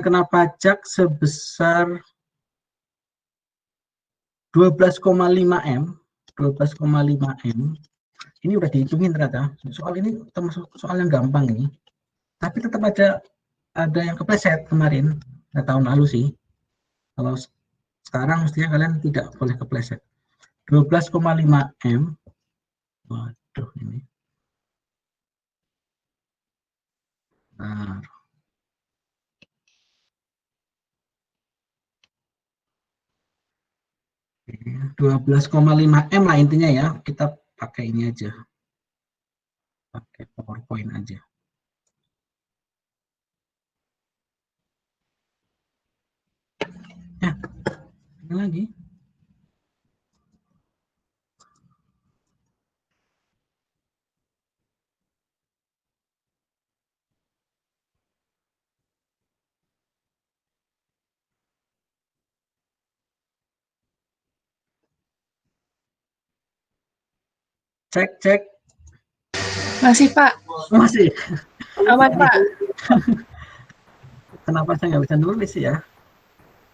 kena pajak sebesar 12,5 M. 12,5 M. Ini udah dihitungin ternyata. Soal ini termasuk soal yang gampang ini. Tapi tetap aja ada yang kepleset kemarin, tahun lalu sih. Kalau sekarang mestinya kalian tidak boleh kepleset. 12,5 M. Waduh ini. Nah. 12,5 M lah intinya ya. Kita pakai ini aja. Pakai PowerPoint aja. Ya, ini lagi. Cek. Masih, Pak. Masih. Aman, Pak. Kenapa saya nggak bisa nulis ya?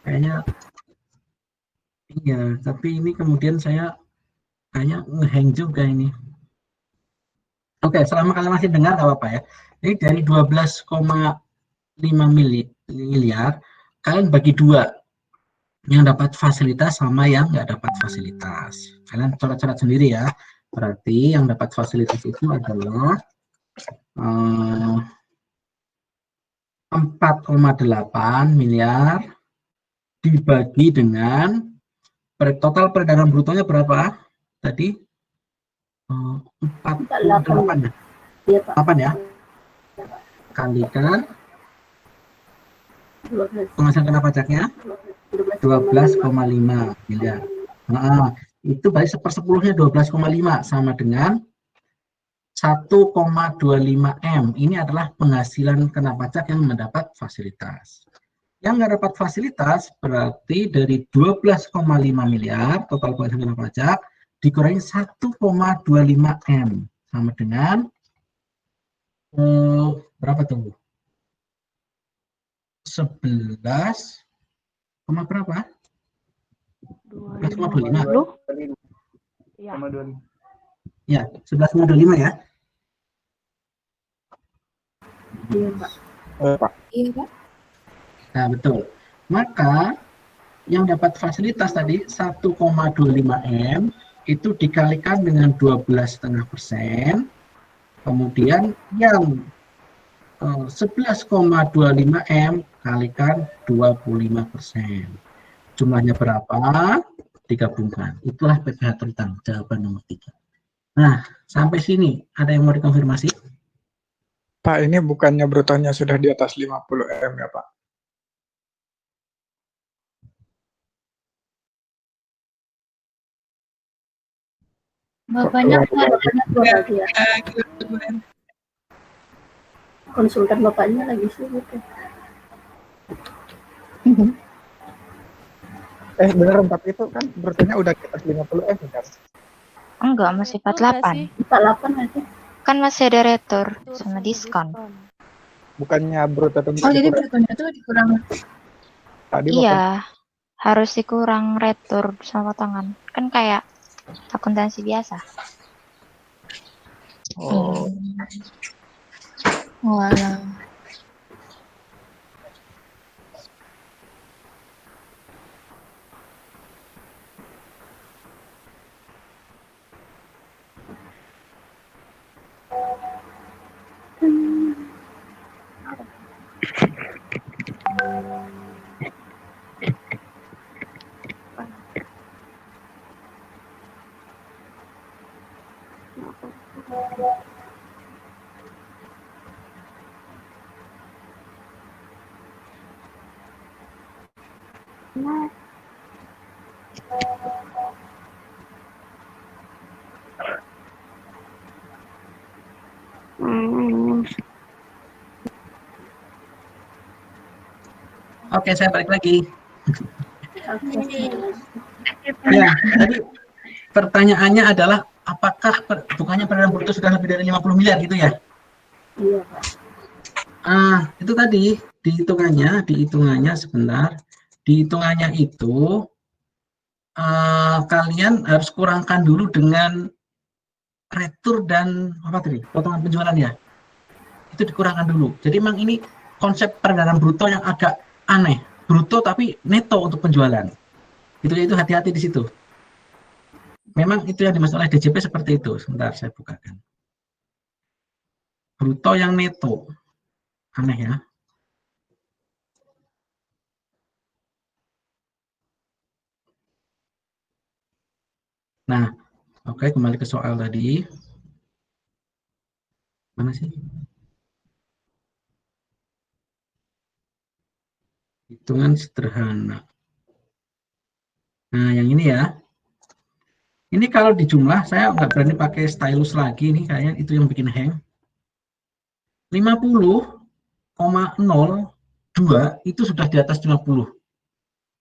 Kayaknya iya, tapi ini kemudian saya kayaknya ngehang juga ini. Oke, selama kalian masih dengar nggak apa-apa ya. Jadi dari 12,5 miliar, kalian bagi dua. Yang dapat fasilitas sama yang nggak dapat fasilitas. Kalian coret-coret sendiri ya. Berarti yang dapat fasilitas itu adalah 4,8 miliar dibagi dengan total peredaran brutonya berapa? Tadi 4,8 ya? 8 ya? Kalikan penghasilan kena pajaknya 12,5 miliar. Nah, itu berarti sepersepuluhnya 12,5 sama dengan 1,25 M. Ini adalah penghasilan kena pajak yang mendapat fasilitas. Yang nggak dapat fasilitas berarti dari 12,5 miliar total penghasilan kena pajak dikurangi 1,25 M sama dengan berapa tuh? 11, berapa? 11,25. Ya, 11,25 ya. Iya, Pak. Iya, Pak. Nah, betul. Maka yang dapat fasilitas tadi 1,25 M itu dikalikan dengan 12,5%. Kemudian yang 11,25 M kalikan 25%. Jumlahnya berapa? Digabungkan. Itulah PPh terutang, jawaban nomor 3. Nah, sampai sini ada yang mau dikonfirmasi? Pak, ini bukannya brutonya sudah di atas 50 M ya, Pak? Bapaknya lagi ya. Konsultan bapaknya lagi sibuk ya. Beneran, tapi itu kan brutonya udah di atas 50 M kan? Enggak, masih 48. 48 aja. Kan masih ada retur sama diskon. Bukannya bruto tentu Oh, jadi dikurang? brutonya tuh dikurang. Tadi Iya, harus dikurang retur sama potongan. Kan kayak akuntansi biasa. Oh. Walah. Oke, saya balik lagi. Ya, tadi pertanyaannya adalah apakah bukannya peredaran bruto sudah lebih dari 50 miliar gitu ya? Iya, Pak. Itu tadi dihitungannya sebentar. Dihitungannya itu kalian harus kurangkan dulu dengan retur dan apa tadi? Potongan penjualan ya. Itu dikurangkan dulu. Jadi memang ini konsep peredaran bruto yang agak aneh. Bruto tapi neto untuk penjualan. Itu hati-hati di situ. Memang itu yang dimaksud oleh DJP seperti itu. Sebentar saya bukakan. Bruto yang neto. Aneh ya. Nah, oke, kembali ke soal tadi. Mana sih? Hitungan sederhana. Nah, yang ini ya. Ini kalau dijumlah, saya nggak berani pakai stylus lagi. Ini kayaknya itu yang bikin hang. 50,02 itu sudah di atas 50.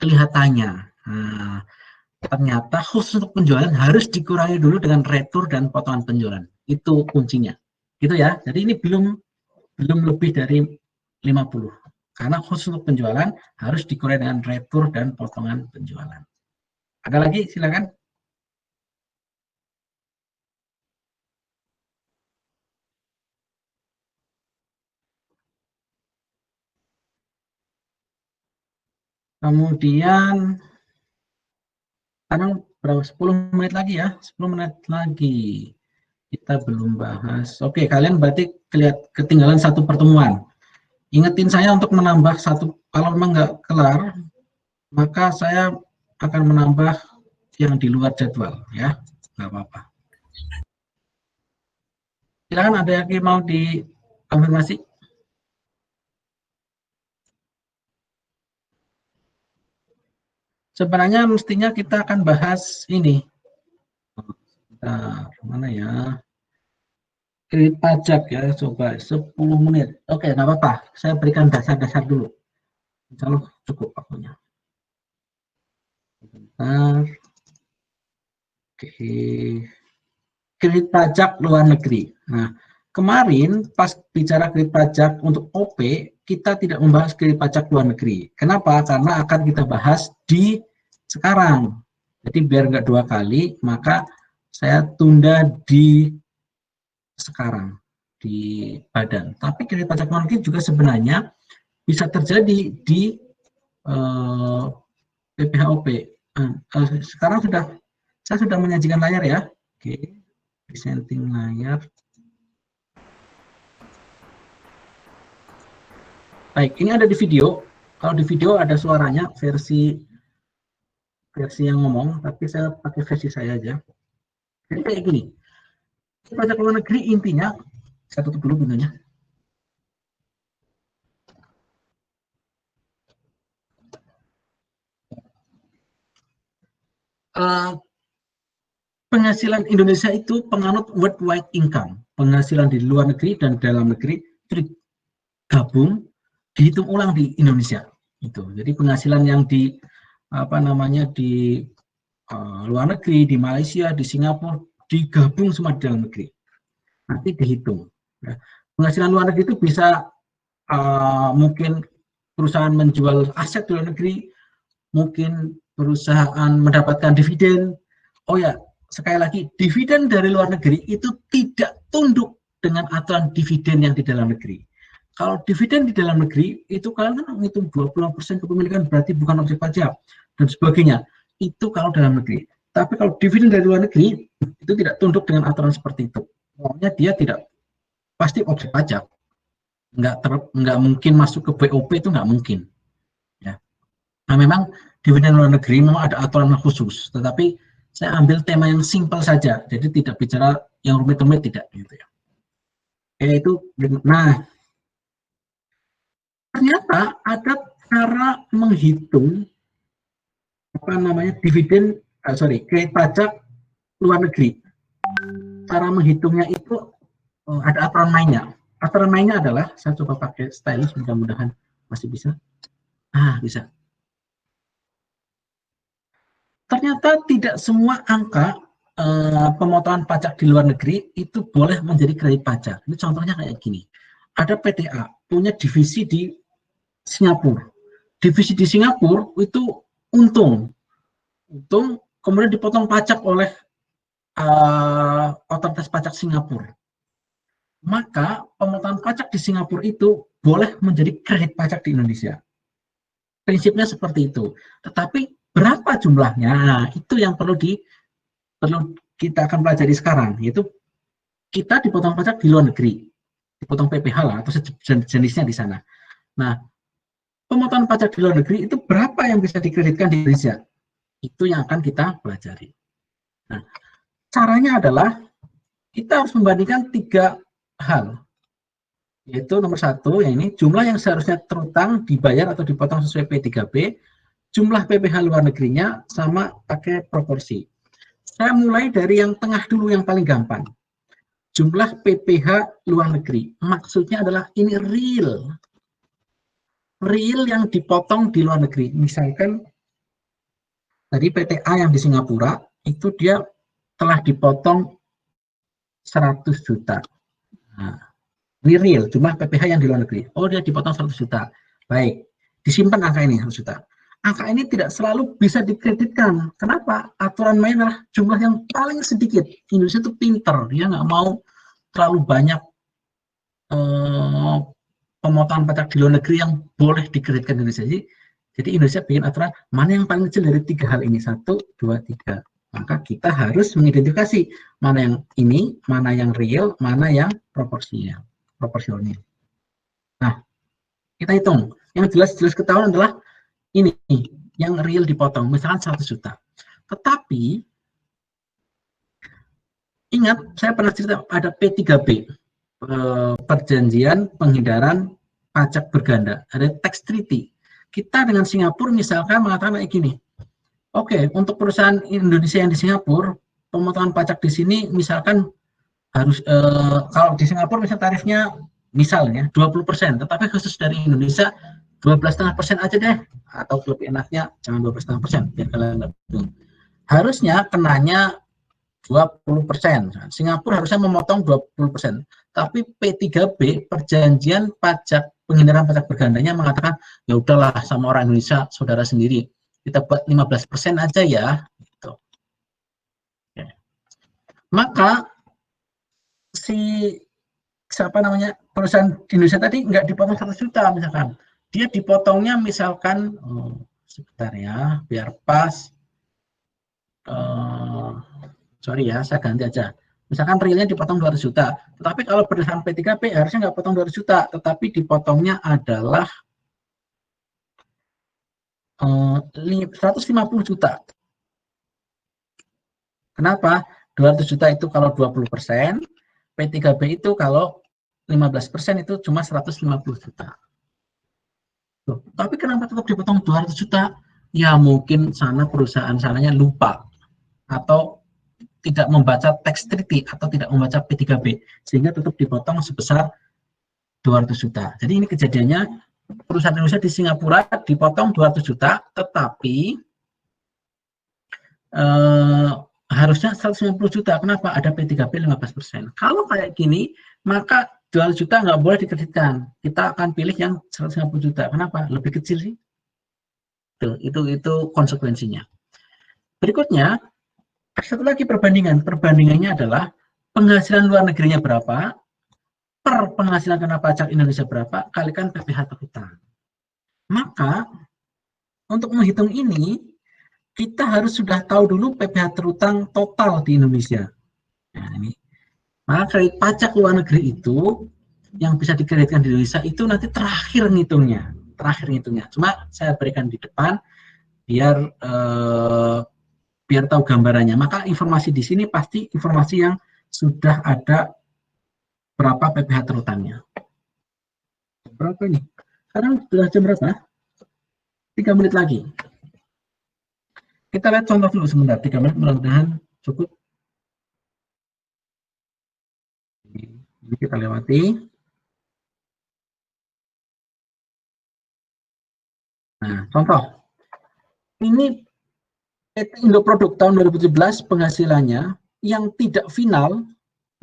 Kelihatannya. Nah, ternyata khusus untuk penjualan harus dikurangi dulu dengan retur dan potongan penjualan. Itu kuncinya. Gitu ya. Jadi ini belum lebih dari 50. Karena khusus untuk penjualan harus dikurangi dengan retur dan potongan penjualan. Ada lagi? Silakan. Kemudian sekarang berapa? 10 menit lagi ya. 10 menit lagi. Kita belum bahas. Oke, kalian berarti ketinggalan satu pertemuan. Ingetin saya untuk menambah satu. Kalau memang nggak kelar, maka saya akan menambah yang di luar jadwal, ya. Nggak apa-apa. Silakan, ada yang mau dikonfirmasi? Sebenarnya mestinya kita akan bahas ini. Bentar, mana ya? Kredit pajak ya, coba 10 menit. Oke, nggak apa-apa. Saya berikan dasar-dasar dulu. Insya Allah cukup waktunya. Bentar. Oke. Kredit pajak luar negeri. Nah, kemarin pas bicara kredit pajak untuk OP, kita tidak membahas kredit pajak luar negeri. Kenapa? Karena akan kita bahas di sekarang. Jadi biar nggak dua kali, maka saya tunda di sekarang di badan. Tapi kredit pajak luar negeri juga sebenarnya bisa terjadi di PPHOP. Sekarang saya sudah menyajikan layar ya. Oke, presenting layar. Baik, ini ada di video. Kalau di video ada suaranya versi yang ngomong, tapi saya pakai versi saya aja. Jadi kayak gini. Pajak luar negeri intinya, saya tutup dulu pintunya. Penghasilan Indonesia itu penganut worldwide income. Penghasilan di luar negeri dan dalam negeri itu digabung, dihitung ulang di Indonesia. Itu. Jadi penghasilan yang di luar negeri, di Malaysia, di Singapura digabung semua di dalam negeri. Nanti dihitung. Penghasilan luar negeri itu bisa mungkin perusahaan menjual aset di luar negeri, mungkin perusahaan mendapatkan dividen. Oh ya, sekali lagi, dividen dari luar negeri itu tidak tunduk dengan aturan dividen yang di dalam negeri. Kalau dividen di dalam negeri, itu kalian kan menghitung 20% kepemilikan berarti bukan objek pajak, dan sebagainya. Itu kalau dalam negeri. Tapi kalau dividen dari luar negeri, itu tidak tunduk dengan aturan seperti itu. Pokoknya dia tidak pasti objek pajak. Nggak mungkin masuk ke BOP, itu nggak mungkin. Ya. Nah, memang dividen luar negeri memang ada aturan khusus, tetapi saya ambil tema yang simpel saja, jadi tidak bicara yang rumit-rumit, tidak gitu ya. Yaitu, nah ternyata ada cara menghitung dividen, kredit pajak luar negeri. Cara menghitungnya itu ada aturan mainnya. Aturan mainnya adalah, saya coba pakai stylus, mudah-mudahan masih bisa. Bisa. Ternyata tidak semua angka pemotongan pajak di luar negeri itu boleh menjadi kredit pajak. Ini contohnya kayak gini. Ada PTA punya divisi di Singapura. Divisi di Singapura itu untung kemudian dipotong pajak oleh otoritas pajak Singapura. Maka pemotongan pajak di Singapura itu boleh menjadi kredit pajak di Indonesia. Prinsipnya seperti itu. Tetapi berapa jumlahnya? Nah, itu yang perlu kita akan pelajari sekarang, yaitu kita dipotong pajak di luar negeri, dipotong PPh lah atau jenisnya di sana. Nah, pemotongan pajak di luar negeri itu berapa yang bisa dikreditkan di Indonesia? Itu yang akan kita pelajari. Nah, caranya adalah kita harus membandingkan 3 hal, yaitu nomor 1, yang ini jumlah yang seharusnya terutang dibayar atau dipotong sesuai P3B, jumlah PPh luar negerinya, sama pakai proporsi. Saya mulai dari yang tengah dulu, yang paling gampang. Jumlah PPh luar negeri, maksudnya adalah ini real yang dipotong di luar negeri. Misalkan tadi PTA yang di Singapura itu dia telah dipotong 100 juta. Nah, ini real, jumlah PPh yang di luar negeri. Oh, dia dipotong 100 juta. Baik, disimpan angka ini 100 juta. Angka ini tidak selalu bisa dikreditkan. Kenapa? Aturan main adalah jumlah yang paling sedikit. Indonesia itu pinter, dia nggak mau terlalu banyak pemotongan pajak di luar negeri yang boleh dikreditkan di Indonesia. Jadi Indonesia bikin aturan mana yang paling kecil dari 3 hal ini, 1, 2, 3. Maka kita harus mengidentifikasi mana yang ini, mana yang real, mana yang proporsional. Nah, kita hitung. Yang jelas ketahuan adalah ini, yang real dipotong, misalkan 100 juta. Tetapi, ingat, saya pernah cerita ada P3B, perjanjian penghindaran pajak berganda, ada tax treaty. Kita dengan Singapura misalkan mengatakan kayak gini, oke, untuk perusahaan Indonesia yang di Singapura, pemotongan pajak di sini misalkan harus, kalau di Singapura misalnya tarifnya misalnya 20%, tetapi khusus dari Indonesia 12,5% aja deh, atau lebih enaknya jangan 12,5%, biar kalian nggak bingung. Harusnya kenanya 20%. Singapura harusnya memotong 20%. Tapi P3B, perjanjian pajak penghindaran pajak bergandanya, mengatakan ya udahlah sama orang Indonesia saudara sendiri, kita buat 15% aja ya. Gitu. Oke. Maka perusahaan di Indonesia tadi nggak dipotong 100 juta misalkan, dia dipotongnya misalkan sebentar ya biar pas, sorry ya saya ganti aja, misalkan realnya dipotong 200 juta, tetapi kalau berdasarkan P3P harusnya nggak potong 200 juta, tetapi dipotongnya adalah 150 juta. Kenapa? 200 juta itu kalau 20%, P3B itu kalau 15% itu cuma 150 juta. Loh, tapi kenapa tetap dipotong 200 juta? Ya mungkin sana perusahaan sananya lupa atau tidak membaca tax treaty atau tidak membaca P3B sehingga tetap dipotong sebesar 200 juta. Jadi ini kejadiannya perusahaan Indonesia di Singapura dipotong 200 juta, tetapi harusnya 150 juta. Kenapa? Ada P3B 15%. Kalau kayak gini, maka 200 juta nggak boleh dikreditkan. Kita akan pilih yang 150 juta. Kenapa? Lebih kecil sih. Itu konsekuensinya. Berikutnya, satu lagi perbandingan. Perbandingannya adalah penghasilan luar negerinya berapa, per penghasilan kena pajak Indonesia berapa, kalikan PPh terutang. Maka, untuk menghitung ini, kita harus sudah tahu dulu PPh terutang total di Indonesia. Nah, ini. Maka kredit pajak luar negeri itu yang bisa dikreditkan di Indonesia itu nanti terakhir ngitungnya. Cuma saya berikan di depan biar tahu gambarannya. Maka informasi di sini pasti informasi yang sudah ada berapa PPh terutangnya. Berapa nih? Sekarang sudah jam berapa? 3 menit lagi. Kita lihat contoh dulu sebentar, 3 menit mudah-mudahan cukup. Ini kita lewati. Nah, contoh. Ini PT Indoproduk tahun 2017 penghasilannya yang tidak final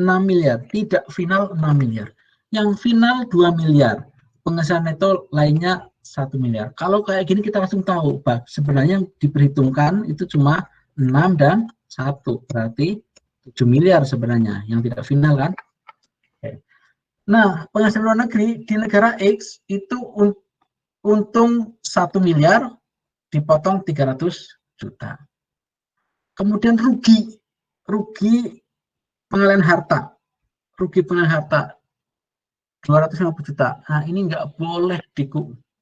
6 miliar, tidak final 6 miliar. Yang final 2 miliar. Penghasilan neto lainnya 1 miliar. Kalau kayak gini kita langsung tahu, sebenarnya yang diperhitungkan itu cuma 6 dan 1, berarti 7 miliar sebenarnya yang tidak final kan. Nah, penghasilan luar negeri di negara X itu untung 1 miliar dipotong 300 juta. Kemudian rugi pengalihan harta, 250 juta. Nah, ini nggak boleh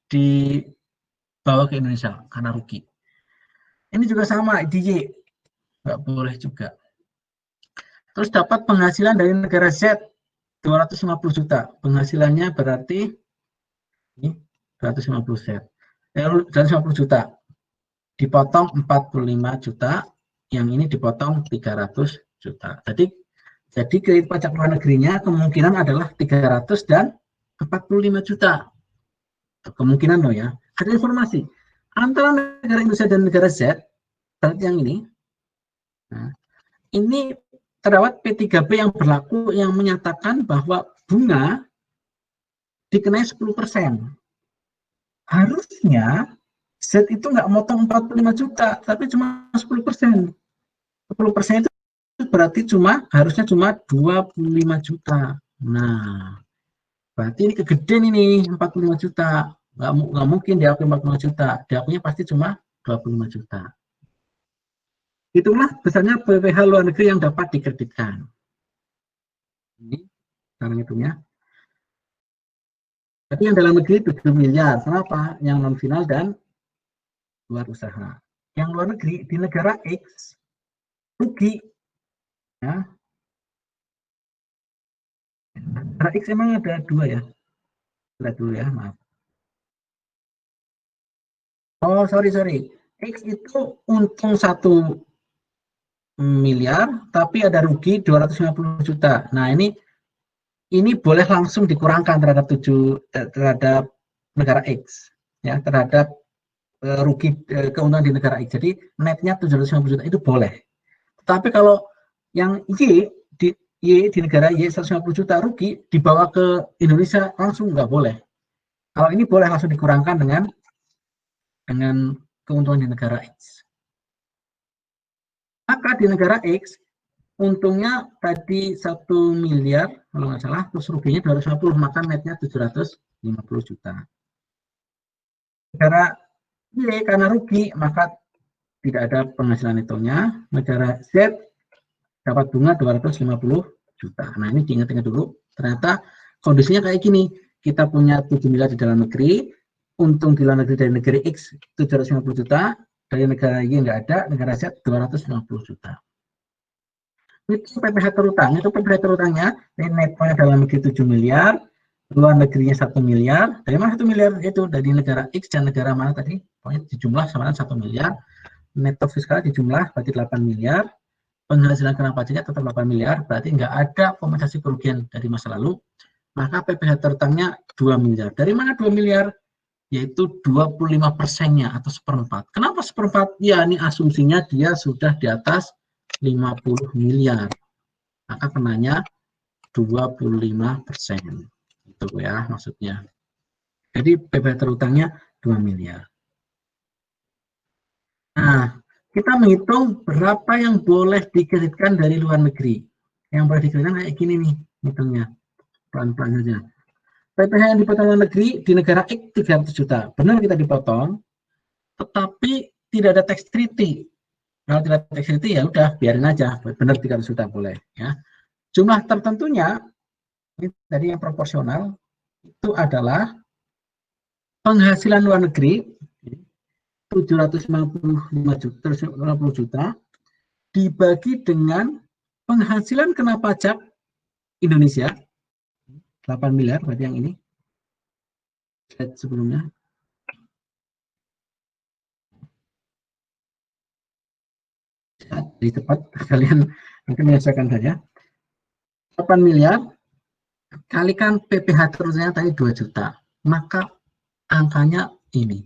dibawa ke Indonesia karena rugi. Ini juga sama, di Y, nggak boleh juga. Terus dapat penghasilan dari negara Z, 250 juta. Penghasilannya berarti ini 250 juta. Dipotong 45 juta, yang ini dipotong 300 juta. Jadi kredit pajak luar negerinya kemungkinan adalah 300 dan 45 juta. Kemungkinan loh ya. Ada informasi antara negara Indonesia dan negara Z, berarti yang ini. Nah, ini terdapat P3B yang berlaku yang menyatakan bahwa bunga dikenai 10%. Harusnya Z itu nggak motong 45 juta, tapi cuma 10%. 10% itu berarti harusnya cuma 25 juta. Nah, berarti ini kegedean ini 45 juta. Nggak mungkin diakui 45 juta. Diakuinya pasti cuma 25 juta. Itulah besarnya PPh luar negeri yang dapat dikreditkan. Ini cara hitungnya. Tapi yang dalam negeri 7 miliar. Kenapa? Yang non final dan luar usaha. Yang luar negeri di negara X rugi. Ya. Negara X emang ada 2 ya. Lihat dulu ya, maaf. Oh, sorry. X itu untung 1 miliar, tapi ada rugi 250 juta. Nah, ini boleh langsung dikurangkan terhadap negara X, ya, terhadap rugi keuntungan di negara X. Jadi netnya 750 juta itu boleh. Tapi kalau yang Y di negara Y 150 juta rugi dibawa ke Indonesia langsung nggak boleh. Kalau ini boleh langsung dikurangkan dengan keuntungan di negara X. Maka di negara X untungnya tadi 1 miliar kalau nggak salah, terus ruginya 250, maka netnya 750 juta. Negara Y karena rugi maka tidak ada penghasilan netonya. Negara Z dapat bunga 250 juta. Nah, ini diingat-ingat dulu. Ternyata kondisinya kayak gini. Kita punya 7 miliar di dalam negeri, untung di luar negeri dari negara X 750 juta, dari negara Y nggak ada, negara Z 250 juta. Itu PPh terutang. Itu PPh terutangnya netnya dalam negeri 7 miliar, luar negerinya 1 miliar. Dari mana 1 miliar? Itu dari negara X dan negara mana tadi? Pokoknya dijumlah sama 1 miliar. Neto fiskal dijumlah berarti 8 miliar. Penghasilan kena pajaknya tetap 8 miliar. Berarti nggak ada kompensasi kerugian dari masa lalu. Maka PPh terutangnya 2 miliar. Dari mana 2 miliar? Yaitu 25%-nya atau seperempat. Kenapa seperempat? Ya, ini asumsinya dia sudah di atas 50 miliar. Maka kenanya 25%. Itu ya maksudnya. Jadi PPh terutangnya 2 miliar. Nah, kita menghitung berapa yang boleh dikreditkan dari luar negeri. Yang boleh dikreditkan kayak gini nih, hitungnya. Pelan-pelan saja. PPh yang dipotong luar negeri di negara X 300 juta. Benar kita dipotong, tetapi tidak ada tax treaty. Kalau tidak tax treaty ya udah biarin aja, benar 300 juta boleh. Ya. Jumlah tertentunya, ini tadi yang proporsional, itu adalah penghasilan luar negeri 750 juta dibagi dengan penghasilan kena pajak Indonesia 8 miliar, berarti yang ini slide sebelumnya. Di cepat kalian mungkin menyelesaikan saja. 8 miliar kalikan PPh terusnya tadi 2 juta, maka angkanya ini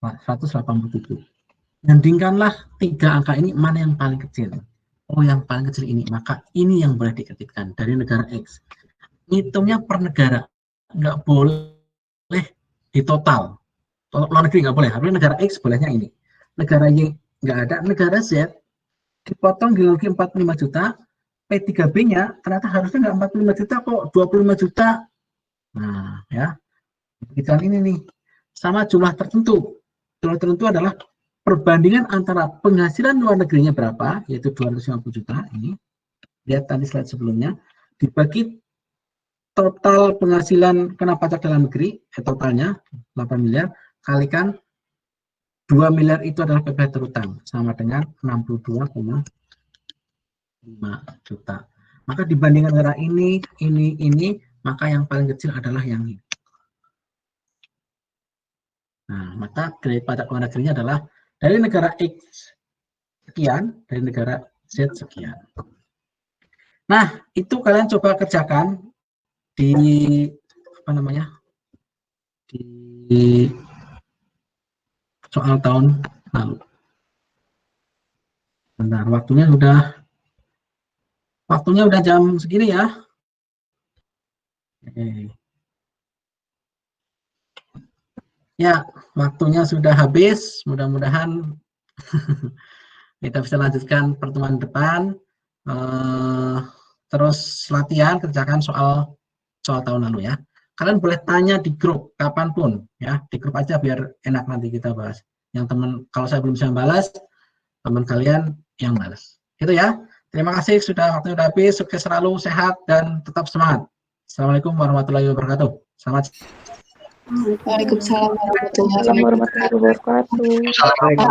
187. Bandingkanlah 3 angka ini mana yang paling kecil. Oh, yang paling kecil ini, maka ini yang boleh dikreditkan dari negara X. Hitungnya per negara, nggak boleh di total. Luar negeri nggak boleh, tapi negara X bolehnya ini. Negara Y nggak ada, negara Z dipotong geologi 45 juta, P3B-nya ternyata harusnya nggak 45 juta kok, 25 juta. Nah, ya. Pikiran ini nih, sama jumlah tertentu. Jumlah tertentu adalah perbandingan antara penghasilan luar negerinya berapa, yaitu 250 juta, ini. Lihat tadi slide sebelumnya, dibagi total penghasilan kena pajak dalam negeri, totalnya 8 miliar, kalikan 2 miliar itu adalah PPh terutang, sama dengan 62,5 juta. Maka dibandingkan negara ini, maka yang paling kecil adalah yang ini. Nah, maka grade pajak luar negerinya adalah dari negara X sekian, dari negara Z sekian. Nah, itu kalian coba kerjakan di apa namanya? Di soal tahun lalu. Bentar, waktunya udah jam segini ya. Oke. Ya, waktunya sudah habis. Mudah-mudahan kita bisa lanjutkan pertemuan depan. Terus latihan, kerjakan soal tahun lalu ya. Kalian boleh tanya di grup kapanpun ya, di grup aja biar enak nanti kita bahas. Yang teman, kalau saya belum bisa balas, teman kalian yang balas. Gitu ya. Terima kasih sudah waktunya sudah habis. Sukses selalu, sehat dan tetap semangat. Assalamualaikum warahmatullahi wabarakatuh. Selamat. Waalaikumsalam warahmatullahi Assalamualaikum warahmatullahi wabarakatuh.